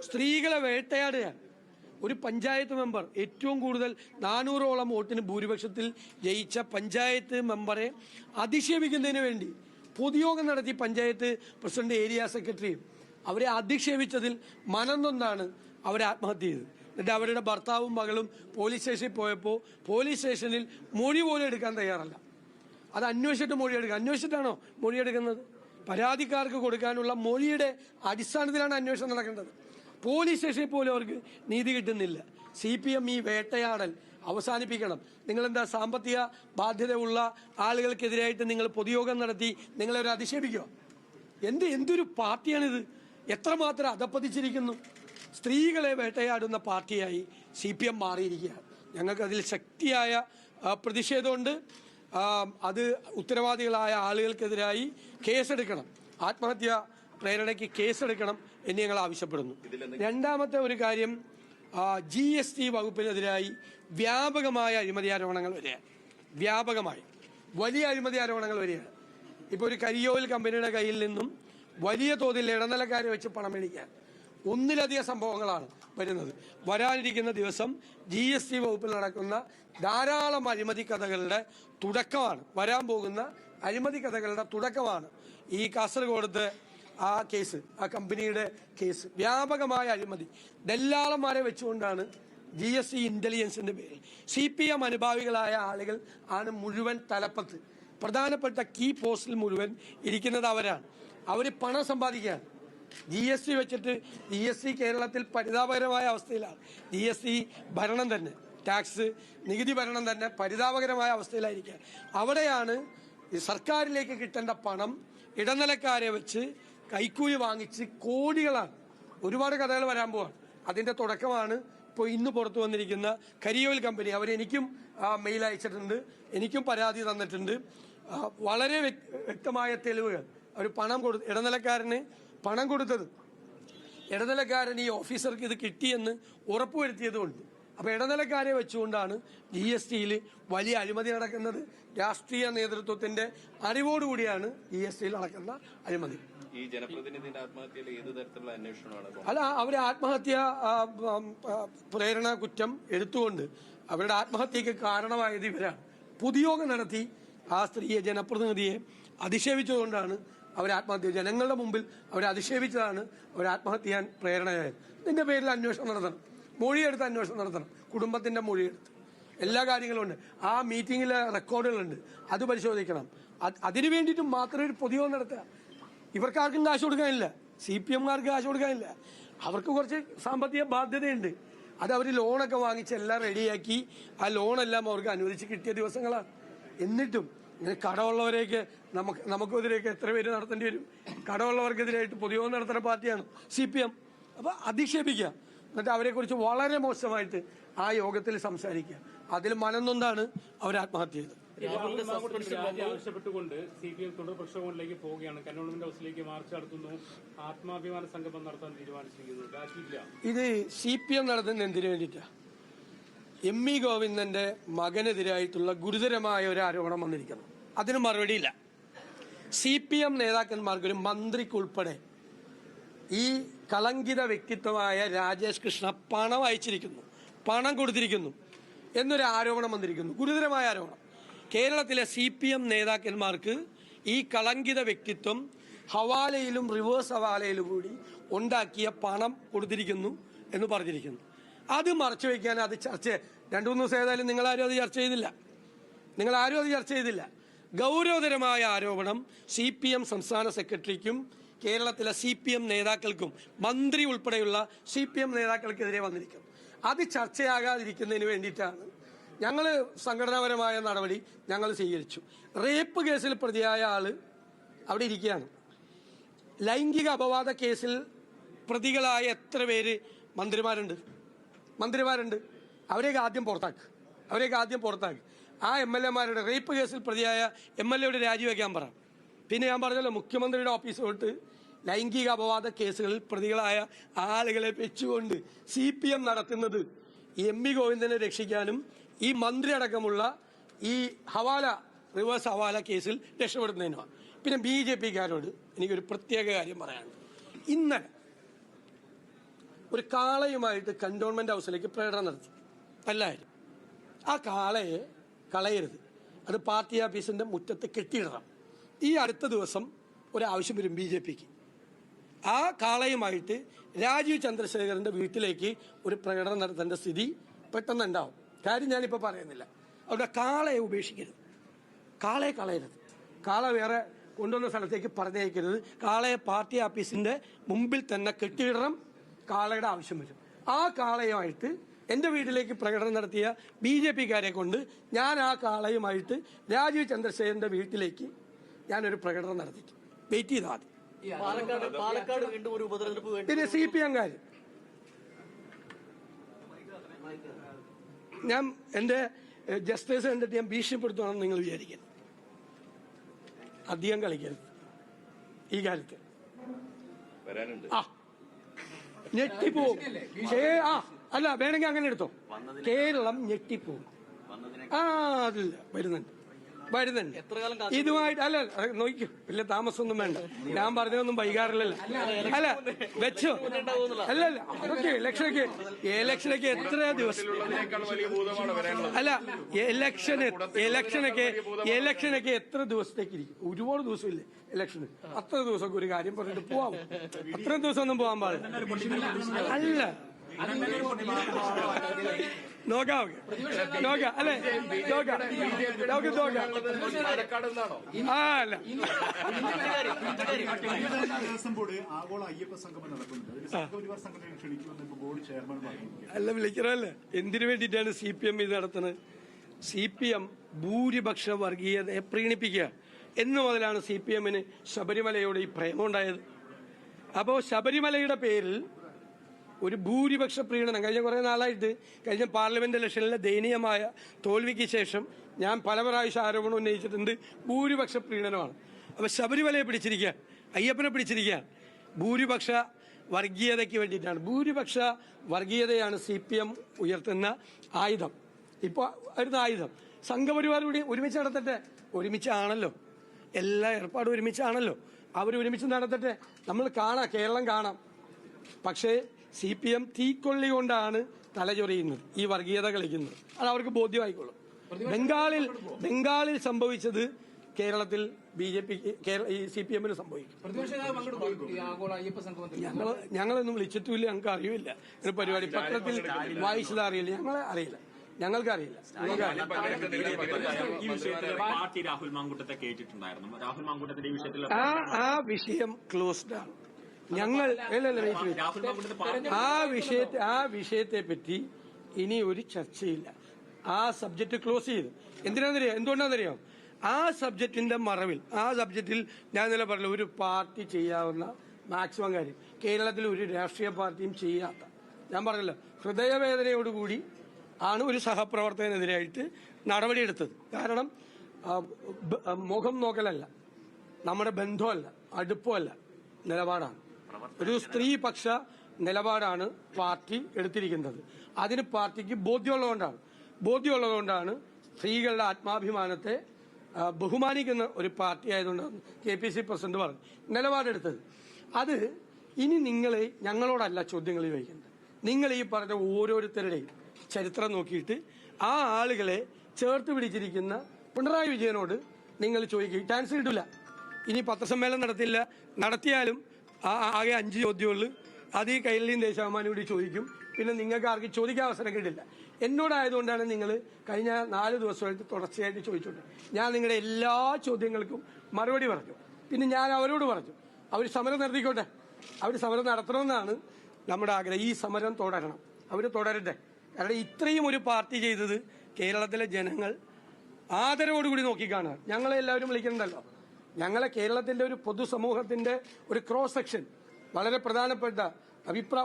സ്ത്രീകളെ വേട്ടയാടുക. ഒരു പഞ്ചായത്ത് മെമ്പർ ഏറ്റവും കൂടുതൽ 400ഓളം വോട്ടിന് ഭൂരിപക്ഷത്തിൽ ജയിച്ച പഞ്ചായത്ത് മെമ്പറെ അധിക്ഷേപിക്കുന്നതിന് വേണ്ടി പൊതുയോഗം നടത്തി പഞ്ചായത്ത് പ്രസിഡന്റ്, ഏരിയ സെക്രട്ടറിയും അവരെ അധിക്ഷേപിച്ചതിൽ മനം നൊന്താണ് അവരെ ആത്മഹത്യ ചെയ്തത്. എന്നിട്ട് അവരുടെ ഭർത്താവും മകളും പോലീസ് സ്റ്റേഷനിൽ പോയപ്പോൾ പോലീസ് സ്റ്റേഷനിൽ മൊഴി പോലും എടുക്കാൻ തയ്യാറല്ല. അത് അന്വേഷിച്ചിട്ട് മൊഴിയെടുക്കുക. അന്വേഷിച്ചിട്ടാണോ മൊഴിയെടുക്കുന്നത്? പരാതിക്കാർക്ക് കൊടുക്കാനുള്ള മൊഴിയുടെ അടിസ്ഥാനത്തിലാണ് അന്വേഷണം നടക്കേണ്ടത്. പോലീസ് സ്റ്റേഷനിൽ പോലും അവർക്ക് നീതി കിട്ടുന്നില്ല. CPM ഈ വേട്ടയാടൽ അവസാനിപ്പിക്കണം. നിങ്ങളെന്താ സാമ്പത്തിക ബാധ്യതയുള്ള ആളുകൾക്കെതിരായിട്ട് നിങ്ങൾ പൊതുയോഗം നടത്തി നിങ്ങളെ അധിക്ഷേപിക്കുക? എന്തൊരു പാർട്ടിയാണിത്? എത്രമാത്രം അധപ്പതിച്ചിരിക്കുന്നു. സ്ത്രീകളെ വേട്ടയാടുന്ന പാർട്ടിയായി CPM മാറിയിരിക്കുകയാണ്. ഞങ്ങൾക്കതിൽ ശക്തിയായ പ്രതിഷേധമുണ്ട്. അത് ഉത്തരവാദികളായ ആളുകൾക്കെതിരായി കേസെടുക്കണം, ആത്മഹത്യ പ്രേരണയ്ക്ക് കേസെടുക്കണം എന്ന് ഞങ്ങൾ ആവശ്യപ്പെടുന്നു. രണ്ടാമത്തെ ഒരു കാര്യം, GST വകുപ്പിനെതിരായി വ്യാപകമായ അഴിമതി ആരോപണങ്ങൾ വരികയാണ്. വ്യാപകമായി വലിയ അഴിമതി ആരോപണങ്ങൾ വരികയാണ്. ഇപ്പോൾ ഒരു കരിയോയിൽ കമ്പനിയുടെ കയ്യിൽ നിന്നും വലിയ തോതിൽ ഇടനിലക്കാരെ വെച്ച് പണം മേടിക്കാൻ ഒന്നിലധികം സംഭവങ്ങളാണ് വരുന്നത്. വരാനിരിക്കുന്ന ദിവസം GST വകുപ്പിൽ നടക്കുന്ന ധാരാളം അഴിമതി കഥകളുടെ തുടക്കമാണ്, വരാൻ പോകുന്ന അഴിമതി കഥകളുടെ തുടക്കമാണ് ഈ കാസർഗോഡത്തെ ആ കേസ്, ആ കമ്പനിയുടെ കേസ്. വ്യാപകമായ അഴിമതി ദല്ലാളന്മാരെ വെച്ചുകൊണ്ടാണ് GST ഇന്റലിജൻസിന്റെ പേരിൽ. CPM അനുഭാവികളായ ആളുകൾ ആണ് മുഴുവൻ തലപ്പത്ത്. പ്രധാനപ്പെട്ട കീ പോസ്റ്റിൽ മുഴുവൻ ഇരിക്കുന്നത് അവരാണ്. അവർ പണം സമ്പാദിക്കുകയാണ്. GST വെച്ചിട്ട് GST കേരളത്തിൽ പരിതാപകരമായ അവസ്ഥയിലാണ്. GST ഭരണം തന്നെ, ടാക്സ് നികുതി ഭരണം തന്നെ പരിതാപകരമായ അവസ്ഥയിലായിരിക്കുക. അവിടെയാണ് സർക്കാരിലേക്ക് കിട്ടേണ്ട പണം ഇടനിലക്കാരെ വെച്ച് കൈക്കൂലി വാങ്ങിച്ച് കോടികളാണ്. ഒരുപാട് കഥകൾ വരാൻ പോവാണ്. അതിന്റെ തുടക്കമാണ് ഇപ്പോൾ ഇന്ന് പുറത്തു വന്നിരിക്കുന്ന കരിയോയിൽ കമ്പനി. അവരെനിക്കും മെയിൽ അയച്ചിട്ടുണ്ട്, എനിക്കും പരാതി തന്നിട്ടുണ്ട്. വളരെ വ്യക്തമായ തെളിവുകൾ. അവർ ഇടനിലക്കാരന് പണം കൊടുത്തത്, ഇടനിലക്കാരൻ ഈ ഓഫീസർക്ക് ഇത് കിട്ടിയെന്ന് ഉറപ്പുവരുത്തിയതുകൊണ്ട്. അപ്പൊ ഇടനിലക്കാരെ വെച്ചുകൊണ്ടാണ് GSTയിൽ വലിയ അഴിമതി നടക്കുന്നത്. രാഷ്ട്രീയ നേതൃത്വത്തിന്റെ അറിവോടുകൂടിയാണ് GSTയിൽ നടക്കുന്ന അഴിമതി. ഈ ജനപ്രതിനിധിയുടെ ആത്മഹത്യയിൽ ഏത് തരത്തിലുള്ള അന്വേഷണമാണ്? അല്ല, അവരെ ആത്മഹത്യ പ്രേരണ കുറ്റം എടുത്തുകൊണ്ട് അവരുടെ ആത്മഹത്യക്ക് കാരണമായത് ഇവരാണ്. പൊതുയോഗം നടത്തി ആ സ്ത്രീയെ, ജനപ്രതിനിധിയെ അധിക്ഷേപിച്ചുകൊണ്ടാണ് അവർ ആത്മഹത്യ. ജനങ്ങളുടെ മുമ്പിൽ അവരെ അധിക്ഷേപിച്ചതാണ് അവർ ആത്മഹത്യ ചെയ്യാൻ പ്രേരണയായത്. ഇതിന്റെ പേരിൽ അന്വേഷണം നടത്തണം, മൊഴിയെടുത്ത് അന്വേഷണം നടത്തണം. കുടുംബത്തിന്റെ മൊഴിയെടുത്ത് എല്ലാ കാര്യങ്ങളും ഉണ്ട്. ആ മീറ്റിംഗിലെ റെക്കോർഡുകളുണ്ട്, അത് പരിശോധിക്കണം. അതിനു വേണ്ടിയിട്ട് മാത്രമേ ഒരു പൊതുയോഗം നടത്തുക. ഇവർക്കാർക്കും കാശ് കൊടുക്കാനില്ല, CPMകാർക്ക് കാശ് കൊടുക്കാനില്ല. അവർക്ക് കുറച്ച് സാമ്പത്തിക ബാധ്യതയുണ്ട്. അത് അവർ ലോണൊക്കെ വാങ്ങിച്ച് എല്ലാം റെഡിയാക്കി ആ ലോണെല്ലാം അവർക്ക് അനുവദിച്ച് കിട്ടിയ ദിവസങ്ങളാണ്. എന്നിട്ടും ഇങ്ങനെ കടമുള്ളവരെയൊക്കെ നമുക്കെതിരെയൊക്കെ എത്ര പേര് നടത്തേണ്ടി വരും? കടമുള്ളവർക്കെതിരായിട്ട് പൊതുയോഗം നടത്തുന്ന പാർട്ടിയാണ് CPM. അപ്പൊ അധിക്ഷേപിക്കുക, എന്നിട്ട് അവരെക്കുറിച്ച് വളരെ മോശമായിട്ട് ആ യോഗത്തിൽ സംസാരിക്കുക. അതിൽ മനംനൊന്താണ് അവർ ആത്മഹത്യ ചെയ്തത്. ആവശ്യപ്പെട്ടുകൊണ്ട് CPM തുടർ പ്രക്ഷോഭങ്ങളിലേക്ക് പോവുകയാണ്. കന്റോൺമെന്റ് ഹൗസിലേക്ക് മാർച്ച് നടത്തുന്നു. ആത്മാഭിമാന സംഗമം നടത്താൻ തീരുമാനിച്ചിരിക്കുന്നു. ഇത് CPM നടത്തുന്നത് എന്തിനു വേണ്ടിയിട്ടാ? ME ഗോവിന്ദന്റെ മകനെതിരായിട്ടുള്ള ഗുരുതരമായ ഒരു ആരോപണം വന്നിരിക്കുന്നു. അതിന് മറുപടിയില്ല. CPM നേതാക്കന്മാർക്ക്, ഒരു മന്ത്രിക്കുൾപ്പെടെ ഈ കളങ്കിത വ്യക്തിത്വമായ രാജേഷ് കൃഷ്ണ പണം അയച്ചിരിക്കുന്നു, പണം കൊടുത്തിരിക്കുന്നു എന്നൊരു ആരോപണം വന്നിരിക്കുന്നു. ഗുരുതരമായ ആരോപണം. കേരളത്തിലെ CPM നേതാക്കന്മാർക്ക് ഈ കളങ്കിത വ്യക്തിത്വം ഹവാലയിലും റിവേഴ്സ് ഹവാലയിലും കൂടി ഉണ്ടാക്കിയ പണം കൊടുത്തിരിക്കുന്നു എന്ന് പറഞ്ഞിരിക്കുന്നു. അത് മറച്ചു വയ്ക്കാൻ അത് ചർച്ച 2-3 ദിവസം ഏതായാലും നിങ്ങളാരും അത് ചർച്ച ചെയ്തില്ല. ഗൗരവതരമായ ആരോപണം CPM സംസ്ഥാന സെക്രട്ടറിക്കും കേരളത്തിലെ CPM നേതാക്കൾക്കും, മന്ത്രി ഉൾപ്പെടെയുള്ള CPM നേതാക്കൾക്കെതിരെ വന്നിരിക്കുന്നു. അത് ചർച്ചയാകാതിരിക്കുന്നതിന് വേണ്ടിയിട്ടാണ് ഞങ്ങൾ സംഘടനാപരമായ നടപടി ഞങ്ങൾ സ്വീകരിച്ചു. റേപ്പ് കേസിൽ പ്രതിയായ ആള് അവിടെ ഇരിക്കുകയാണ്. ലൈംഗിക അപവാദ കേസിൽ പ്രതികളായ എത്ര പേര് മന്ത്രിമാരുണ്ട്? അവരെയൊക്കെ ആദ്യം പുറത്താക്കി. ആ MLA മാരുടെ, റേപ്പ് കേസിൽ പ്രതിയായ MLA രാജിവെക്കാൻ പറ. പിന്നെ ഞാൻ പറഞ്ഞല്ലോ, മുഖ്യമന്ത്രിയുടെ ഓഫീസ് തൊട്ട് ലൈംഗിക അപവാദ കേസുകളിൽ പ്രതികളായ ആളുകളെ വെച്ചുകൊണ്ട് CPM നടത്തുന്നത് ME ഗോവിന്ദനെ രക്ഷിക്കാനും ഈ മന്ത്രി അടക്കമുള്ള ഈ റിവേഴ്സ് ഹവാല കേസിൽ രക്ഷപ്പെടുന്നതിനുമാണ്. പിന്നെ BJPക്കാരോട് എനിക്കൊരു പ്രത്യേക കാര്യം പറയാനുണ്ട്. ഇന്നലെ ഒരു കാളയുമായിട്ട് കന്റോൺമെന്റ് ഹൗസിലേക്ക് പ്രകടനം നടത്തി. നല്ല കാര്യം. ആ കാളയെ കളയരുത്, അത് പാർട്ടി ഓഫീസിന്റെ മുറ്റത്ത് കെട്ടിയിടണം. ഈ അടുത്ത ദിവസം ഒരാവശ്യം വരും BJPക്ക്. ആ കാളയുമായിട്ട് രാജീവ് ചന്ദ്രശേഖരന്റെ വീട്ടിലേക്ക് ഒരു പ്രകടനം നടത്തേണ്ട സ്ഥിതി പെട്ടെന്നുണ്ടാവും. കാര്യം ഞാനിപ്പോൾ പറയുന്നില്ല. അവിടെ കാളയെ ഉപേക്ഷിക്കരുത്, കാളയെ കളയരുത്, കാള വേറെ കൊണ്ടുവന്ന സ്ഥലത്തേക്ക് പറഞ്ഞയക്കരുത്. കാളയെ പാർട്ടി ഓഫീസിന്റെ മുമ്പിൽ തന്നെ കെട്ടിയിടണം. കാളയുടെ ആവശ്യം വരും. ആ കാളയുമായിട്ട് എൻ്റെ വീട്ടിലേക്ക് പ്രകടനം നടത്തിയ BJPക്കാരെ കൊണ്ട് ഞാൻ ആ കാളയുമായിട്ട് രാജീവ് ചന്ദ്രശേഖരന്റെ വീട്ടിലേക്ക് ഞാനൊരു പ്രകടനം നടത്തിക്കും. വെയിറ്റ് ചെയ്താൽ മതി. പാലക്കാട് വീണ്ടും ഒരു ഉപതെരഞ്ഞെടുപ്പ് വേണ്ടി പിന്നെ CPM-കാർ ഞാൻ എൻ്റെ ജസ്റ്റിസ് കണ്ടിട്ട് ഞാൻ ഭീഷണിപ്പെടുത്തുവാണെന്ന് നിങ്ങൾ വിചാരിക്കരുത്. അധികം കളിക്കരുത് ഈ കാലത്ത്. വരാനുണ്ട്. ഞെട്ടിപ്പോവും. അല്ല, വേണമെങ്കിൽ അങ്ങനെ എടുത്തോ. കേരളം ഞെട്ടിപ്പോവും. അതില്ല, വരുന്നുണ്ട്. ഇതുമായിട്ട് അല്ല, നോക്കിക്കോ, വലിയ താമസമൊന്നും വേണ്ട. ഞാൻ പറഞ്ഞതൊന്നും വൈകാറില്ലല്ലോ. അല്ല, വെച്ചോ. അല്ല അതൊക്കെ ഇലക്ഷനൊക്കെ എത്ര ദിവസം അല്ല, ഇലക്ഷനൊക്കെ എത്ര ദിവസത്തേക്ക് ഇരിക്കും? ഒരുപാട് ദിവസമില്ലേ ഇലക്ഷന്? അത്ര ദിവസമൊക്കെ ഒരു കാര്യം പറഞ്ഞിട്ട് പോവാം. അത്രയും ദിവസം ഒന്നും പോകാൻ പാടില്ല. അല്ല, നോക്കാം അല്ലെ, അല്ല അല്ല വിളിക്കണല്ലേ. എന്തിനു വേണ്ടിയിട്ടാണ് CPM ഇത് നടത്തുന്നത്? CPM ഭൂരിപക്ഷ വർഗീയതയെ പ്രീണിപ്പിക്കുക എന്ന് മുതലാണ് CPM-ന് ശബരിമലയോട് ഈ പ്രേമമുണ്ടായത്. അപ്പോൾ ശബരിമലയുടെ പേരിൽ ഒരു ഭൂരിപക്ഷ പ്രീണനം കഴിഞ്ഞ കുറേ നാളായിട്ട്, കഴിഞ്ഞ പാർലമെന്റ് ഇലക്ഷനിലെ ദയനീയമായ തോൽവിക്ക് ശേഷം ഞാൻ പല പ്രാവശ്യം ആരോപണം ഉന്നയിച്ചിട്ടുണ്ട്. ഭൂരിപക്ഷ പ്രീണനമാണ്. അപ്പോൾ ശബരിമലയെ പിടിച്ചിരിക്കുക, അയ്യപ്പനെ പിടിച്ചിരിക്കുക ഭൂരിപക്ഷ വർഗീയതയ്ക്ക് വേണ്ടിയിട്ടാണ്. ഭൂരിപക്ഷ വർഗീയതയാണ് CPM ഉയർത്തുന്ന ആയുധം. ഇപ്പോൾ വരുന്ന ആയുധം. സംഘപരിവാർ കൂടി ഒരുമിച്ച് നടത്തട്ടെ. ഒരുമിച്ചാണല്ലോ, എല്ലാ ഏർപ്പാടും ഒരുമിച്ചാണല്ലോ. അവരൊരുമിച്ച് നടത്തട്ടെ. നമ്മൾ കാണാം, കേരളം കാണാം. പക്ഷേ CPM തീക്കൊള്ളി കൊണ്ടാണ് തലചൊറിയുന്നത്, ഈ വർഗീയത കളിക്കുന്നത്. അത് അവർക്ക് ബോധ്യമായിക്കോളും. ബംഗാളിൽ സംഭവിച്ചത് കേരളത്തിൽ CPM-ന് സംഭവിക്കും. ഞങ്ങളൊന്നും വിളിച്ചിട്ടുമില്ല, ഞങ്ങൾക്ക് അറിയില്ല. ഒരു പരിപാടി പത്രത്തിൽ വായിച്ചത് അറിയില്ല, ഞങ്ങളെ അറിയില്ല, ഞങ്ങൾക്കറിയില്ല. ആ വിഷയം ക്ലോസ്ഡ് ആണ്. ഞങ്ങൾ ആ വിഷയത്തെ പറ്റി ഇനി ഒരു ചർച്ചയില്ല. ആ സബ്ജക്ട് ക്ലോസ് ചെയ്തു. എന്തുകൊണ്ടാണെന്നറിയാം? ആ സബ്ജക്റ്റിന്റെ മറവിൽ, ആ സബ്ജക്റ്റിൽ ഞാൻ ഇന്നലെ പറഞ്ഞ ഒരു പാർട്ടി ചെയ്യാവുന്ന മാക്സിമം കാര്യം കേരളത്തിൽ ഒരു രാഷ്ട്രീയ പാർട്ടിയും ചെയ്യാത്ത, ഞാൻ പറഞ്ഞല്ലോ, ഹൃദയവേദനയോടുകൂടി ആണ് ഒരു സഹപ്രവർത്തകനെതിരായിട്ട് നടപടിയെടുത്തത്. കാരണം മുഖം നോക്കലല്ല, നമ്മുടെ ബന്ധമല്ല, അടുപ്പമല്ല, നിലപാടാണ്. ഒരു സ്ത്രീപക്ഷ നിലപാടാണ് പാർട്ടി എടുത്തിരിക്കുന്നത്. അതിന് പാർട്ടിക്ക് ബോധ്യമുള്ളതുകൊണ്ടാണ് സ്ത്രീകളുടെ ആത്മാഭിമാനത്തെ ബഹുമാനിക്കുന്ന ഒരു പാർട്ടി ആയതുകൊണ്ടാണ് KPC പ്രസിഡന്റ് പറഞ്ഞു നിലപാടെടുത്തത്. അത് ഇനി ഞങ്ങളോടല്ല ചോദ്യങ്ങൾ ചോദിക്കുന്നത്. നിങ്ങൾ ഈ പറഞ്ഞ ഓരോരുത്തരുടെയും ചരിത്രം നോക്കിയിട്ട് ആ ആളുകളെ ചേർത്ത് പിടിച്ചിരിക്കുന്ന പിണറായി വിജയനോട് നിങ്ങൾ ചോദിക്കുക. ചാൻസ് കിട്ടില്ല. ഇനി പത്രസമ്മേളനം നടത്തിയാലും ആകെ 5 ചോദ്യമുള്ളൂ. അത് ഈ കൈരളിയും ദേശാഭിമാനും കൂടി ചോദിക്കും. പിന്നെ നിങ്ങൾക്ക് ആർക്കും ചോദിക്കാൻ അവസരം കിട്ടില്ല. എന്നോടായതുകൊണ്ടാണ് നിങ്ങൾ കഴിഞ്ഞ 4 ദിവസമായിട്ട് തുടർച്ചയായിട്ട് ചോദിച്ചുകൊണ്ട് ഞാൻ നിങ്ങളുടെ എല്ലാ ചോദ്യങ്ങൾക്കും മറുപടി പറഞ്ഞു. പിന്നെ ഞാൻ അവരോട് പറഞ്ഞു, അവർ സമരം നടത്തിക്കോട്ടെ, അവർ സമരം നടത്തണമെന്നാണ് നമ്മുടെ ആഗ്രഹം. ഈ സമരം തുടരണം, അവർ തുടരട്ടെ. കാരണം ഇത്രയും ഒരു പാർട്ടി ചെയ്തത് കേരളത്തിലെ ജനങ്ങൾ ആദരവോടുകൂടി നോക്കിക്കാണുക. ഞങ്ങളെ എല്ലാവരും വിളിക്കുന്നുണ്ടല്ലോ. ഞങ്ങളെ കേരളത്തിന്റെ ഒരു പൊതുസമൂഹത്തിന്റെ ഒരു ക്രോസ് സെക്ഷൻ, വളരെ പ്രധാനപ്പെട്ട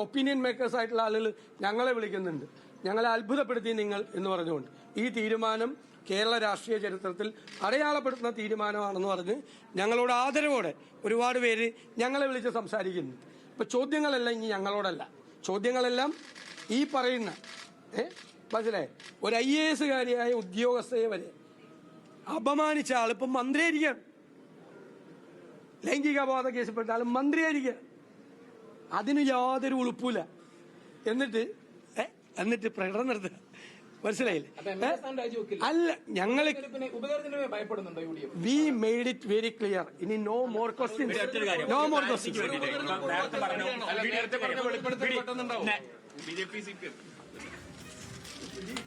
ഒപ്പീനിയൻ മേക്കേഴ്സ് ആയിട്ടുള്ള ആളുകൾ ഞങ്ങളെ വിളിക്കുന്നുണ്ട്. ഞങ്ങളെ അത്ഭുതപ്പെടുത്തി നിങ്ങൾ എന്ന് പറഞ്ഞുകൊണ്ട് ഈ തീരുമാനം കേരള രാഷ്ട്രീയ ചരിത്രത്തിൽ അടയാളപ്പെടുത്തുന്ന തീരുമാനമാണെന്ന് പറഞ്ഞ് ഞങ്ങളോട് ആദരവോടെ ഒരുപാട് പേര് ഞങ്ങളെ വിളിച്ച് സംസാരിക്കുന്നു. ഇപ്പൊ ചോദ്യങ്ങളെല്ലാം ഇനി ഞങ്ങളോടല്ല, ചോദ്യങ്ങളെല്ലാം ഈ പറയുന്ന മനസ്സിലായി ഒരു IAS-കാരിയായ ഉദ്യോഗസ്ഥയെ വരെ അപമാനിച്ച ആളിപ്പം മന്ത്രിയായിരിക്കുകയാണ്. ലൈംഗിക അപവാദ കേസിൽപ്പെട്ട ആൾ മന്ത്രിയായിരിക്കുകയാണ്. അതിന് യാതൊരു ഉളുപ്പില്ല. എന്നിട്ട് പ്രകടനം നടത്തുക. മനസ്സിലായില്ലേ? അല്ല, ഞങ്ങള് we made it very clear. ഇനി no more questions. No more questions. BJP CPM